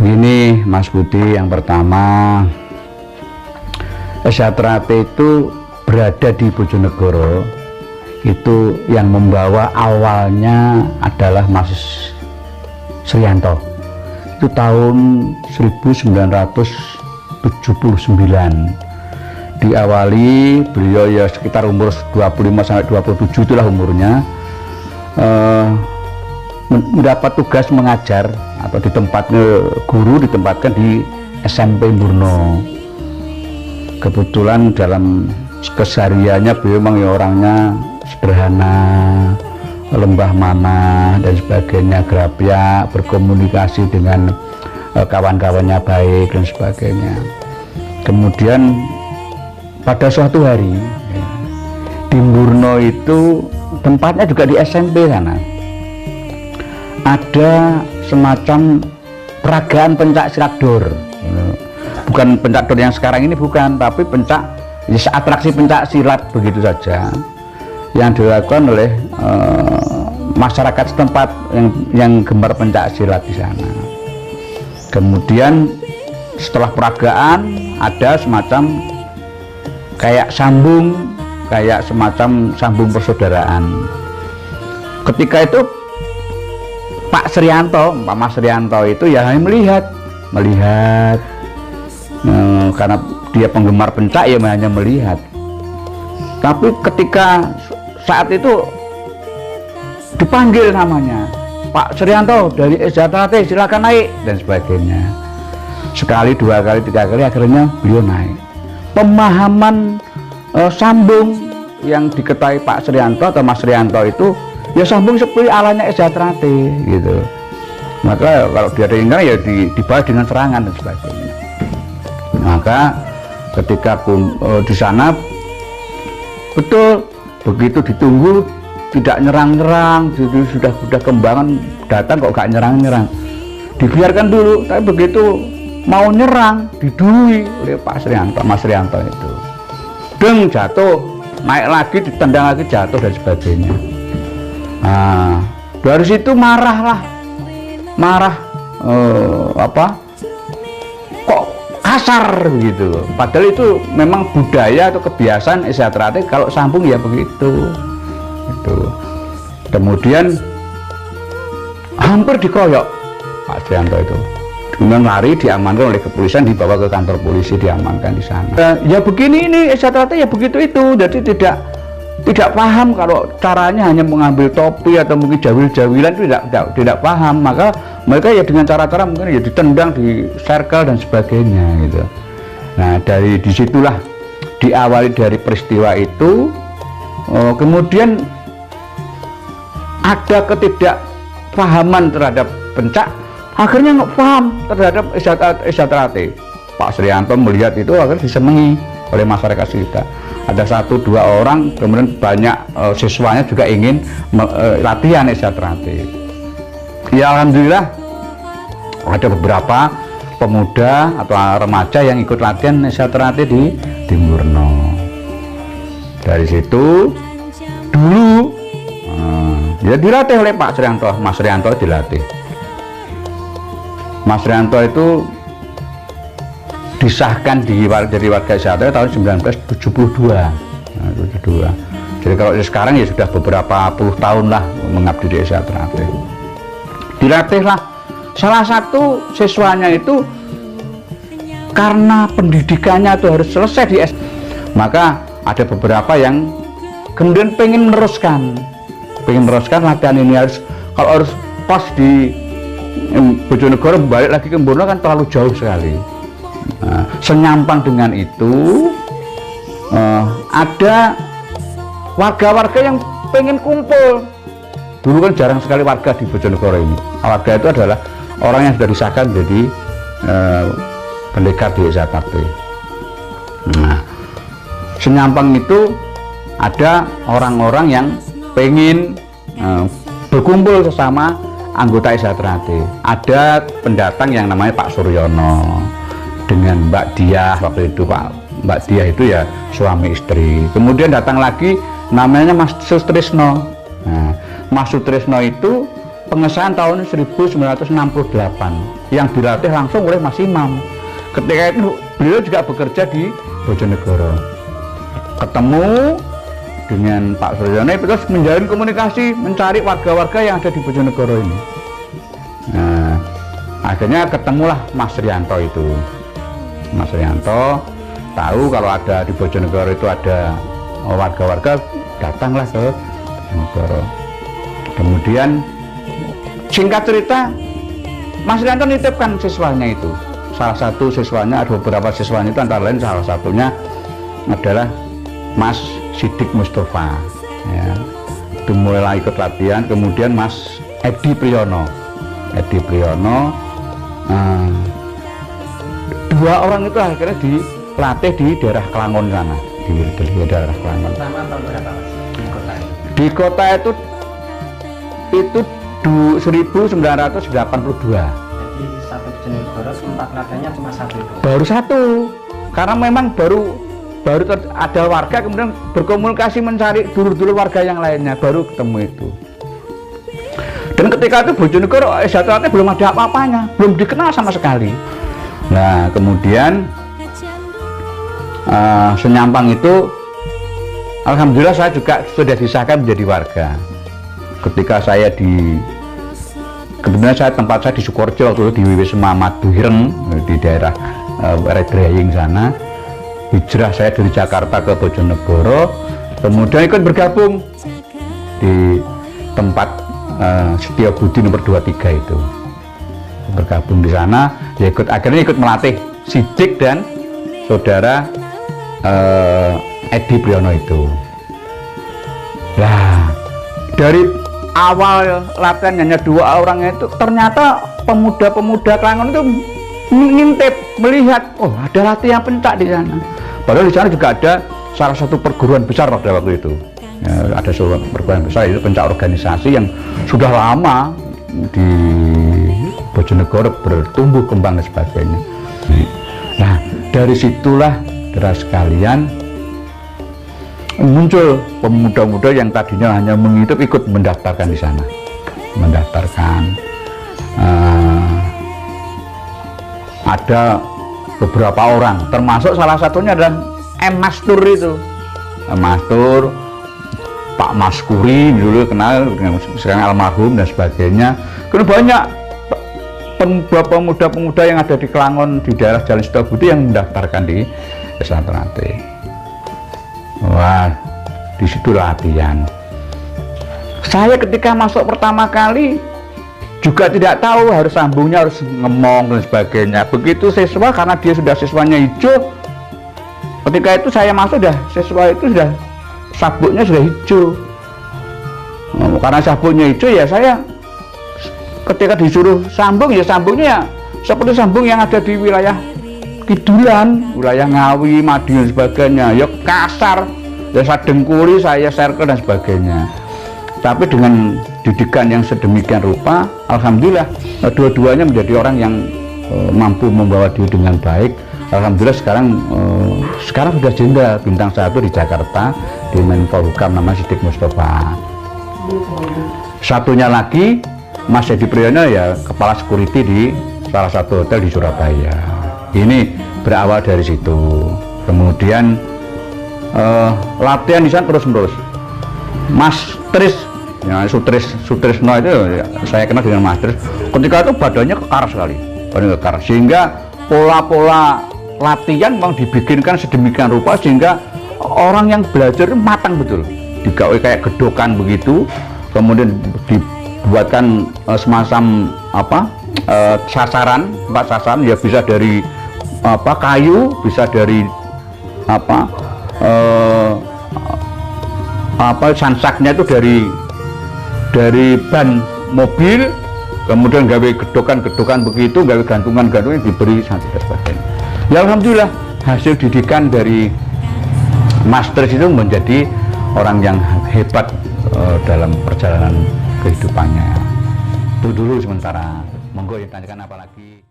Begini Mas Budi, yang pertama, Sejahtera-T itu berada di Bojonegoro. Itu yang membawa awalnya adalah Mas Srianto. Itu tahun 1979. Diawali beliau ya sekitar umur 25 sampai 27 itulah umurnya, mendapat tugas mengajar atau ditempatkan di SMP Murno. Kebetulan dalam kesehariannya beliau memang ya orangnya sederhana, lembah mana dan sebagainya, gerapya, berkomunikasi dengan kawan-kawannya baik dan sebagainya. Kemudian pada suatu hari di Murno itu tempatnya juga di SMP sana, ada semacam peragaan pencak silat dor. Bukan pencak dor yang sekarang ini, bukan, tapi pencak, atraksi pencak silat begitu saja yang dilakukan oleh masyarakat setempat yang gemar pencak silat di sana. Kemudian setelah peragaan ada semacam kayak semacam sambung persaudaraan. Ketika itu Pak Mas Srianto itu ya hanya melihat karena dia penggemar pencak ya hanya melihat. Tapi ketika saat itu dipanggil namanya, Pak Srianto dari Sejahtera-T, silakan naik dan sebagainya. Sekali, dua kali, tiga kali, akhirnya beliau naik. Pemahaman sambung yang diketahui Pak Srianto atau Mas Srianto itu ya sambung seperti alanya Sejahtera-T gitu. Maka kalau dia diingat ya dibalas dengan serangan dan sebagainya. Maka ketika di sana betul begitu ditunggu tidak nyerang-nyerang, sudah kembangan datang kok gak nyerang-nyerang, dibiarkan dulu. Tapi begitu mau nyerang didului oleh Mas Srianto itu, deng, jatuh, naik lagi, ditendang lagi, jatuh dan sebagainya. Nah, dari situ marah, kok kasar begitu. Padahal itu memang budaya atau kebiasaan Sejahtera-T, kalau sambung ya begitu. Itu. Kemudian hampir dikeroyok Pak Srianto itu. Kemudian lari, diamankan oleh kepolisian, dibawa ke kantor polisi, diamankan di sana. Ya begini ini Sejahtera-T ya begitu itu. Jadi tidak paham kalau caranya hanya mengambil topi atau mungkin jawil-jawilan, itu tidak paham. Maka mereka ya dengan cara-cara mungkin ya ditendang, di circle dan sebagainya gitu. Nah, dari disitulah diawali dari peristiwa itu. Kemudian ada ketidakpahaman terhadap pencak, akhirnya nggak paham terhadap Sejahtera-T. Pak Srianto melihat itu akhirnya disenangi oleh masyarakat sekitar. Ada 1-2 orang, kemudian banyak siswanya juga ingin latihan Sejahtera-T. Ya alhamdulillah ada beberapa pemuda atau remaja yang ikut latihan Sejahtera-T di Murno. Dari situ dulu ya dilatih oleh Pak Srianto, Mas Srianto dilatih. Mas Srianto itu disahkan dari warga Sejahtera tahun 1972. Nah, 72. Jadi kalau sekarang ya sudah beberapa puluh tahun lah mengabdi di Sejahtera-T. Dilatihlah. Salah satu siswanya itu karena pendidikannya itu harus selesai di maka ada beberapa yang kemudian pengen meneruskan latihan ini. Kalau harus pas di Bojonegoro balik lagi ke Murno kan terlalu jauh sekali. Nah, senyampang dengan itu ada warga-warga yang pengen kumpul. Dulu kan jarang sekali warga di Bojonegoro ini. Warga itu adalah orang yang sudah disahkan menjadi pendekar di Sejahtera-T. Nah, senyampang itu ada orang-orang yang pengen berkumpul sesama anggota Sejahtera-T. Ada pendatang yang namanya Pak Suryono dengan Mbak Diah waktu itu. Mbak Diah itu ya suami istri. Kemudian datang lagi namanya Mas Sutrisno. Nah, Mas Sutrisno itu pengesahan tahun 1968 yang dilatih langsung oleh Mas Imam. Ketika itu beliau juga bekerja di Bojonegoro, ketemu dengan Pak Suryono, terus menjalin komunikasi, mencari warga-warga yang ada di Bojonegoro ini. Nah, akhirnya ketemulah Mas Rianto itu. Mas Rianto tahu kalau ada di Bojonegoro itu ada warga-warga, datanglah ke Bojonegoro. Kemudian singkat cerita, Mas Rianto nitipkan siswanya itu. Salah satu siswanya, ada beberapa siswanya itu, antara lain salah satunya adalah Mas Sidik Mustafa, ya. Itu mulai ikut latihan. Kemudian Mas Edi Priyono, dua orang itu akhirnya dilatih di daerah Klangon sana, di daerah Klangon. Pertama tahun berapa Mas di kota ini? Di kota itu 1982. Jadi satu Bojonegoro tempat latihannya cuma satu itu. Baru satu, karena memang baru ada warga, kemudian berkomunikasi mencari dulur-dulur warga yang lainnya, baru ketemu itu. Dan ketika itu Bojonegoro S1 belum ada apa-apanya, belum dikenal sama sekali. Nah, kemudian senyampang itu, alhamdulillah saya juga sudah disahkan menjadi warga. Ketika saya kebetulan tempat saya di Sukorejo, waktu itu di Wisma Maduhireng di daerah Redraying sana. Hijrah saya dari Jakarta ke Bojonegoro, kemudian ikut bergabung di tempat Setiabudi nomor 23 itu. Bergabung di sana, ya akhirnya ikut melatih Sidik dan saudara Edi Priyono itu. Nah, dari awal latihan hanya dua orangnya itu, ternyata pemuda-pemuda Klangon itu ngintip, melihat, oh ada latihan pencak di sana. Padahal di sana juga ada salah satu perguruan besar pada waktu itu. Ya, ada sebuah perguruan besar, itu pencak organisasi yang sudah lama di Bojonegoro bertumbuh kembang dan sebagainya. Nah, dari situlah saudara sekalian muncul pemuda-pemuda yang tadinya hanya mengintip, ikut mendaftarkan di sana, ada beberapa orang, termasuk salah satunya adalah Mastur itu, Mastur, Pak Maskuri dulu kenal, sekarang almarhum dan sebagainya. Karena banyak pemuda-pemuda yang ada di Klangon di daerah Jalan Setiabudi yang mendaftarkan di Santrate. Wah, di situ latihan. Saya ketika masuk pertama kali juga tidak tahu harus sambungnya, harus ngemong dan sebagainya. Begitu siswa, karena dia sudah siswanya hijau, ketika itu saya masuk, siswa itu sudah sabuknya sudah hijau. Karena sabuknya hijau, ya saya ketika disuruh sambung, ya sambungnya ya seperti sambung yang ada di wilayah Kidulan, wilayah Ngawi, Madiun dan sebagainya, ya kasar, ya saya dengkuli, saya circle dan sebagainya. Tapi dengan didikan yang sedemikian rupa, alhamdulillah dua-duanya menjadi orang yang mampu membawa diri dengan baik. Alhamdulillah sekarang sudah jenderal bintang 1 di Jakarta, di Menko Hukam, nama Sidik Mustafa. Satunya lagi Mas Edi Priyono, ya kepala security di salah satu hotel di Surabaya. Ini berawal dari situ. Kemudian latihan di sana terus-menerus. Mas Tris, ya, Sutrisno itu ya, saya kenal dengan Mas Tris. Ketika itu badannya kekar sekali, sehingga pola-pola latihan memang dibikinkan sedemikian rupa sehingga orang yang belajar matang betul. Digawe kayak gedokan begitu, kemudian dibuatkan semacam sasaran, tempat sasaran, ya bisa dari kayu, bisa dari sansaknya itu dari ban mobil, kemudian gawe gedokan begitu, gawe gantungan diberi santai dan sebagainya. Ya alhamdulillah hasil didikan dari Master itu menjadi orang yang hebat dalam perjalanan kehidupannya. Itu dulu sementara. Monggo ya tanyakan apa lagi.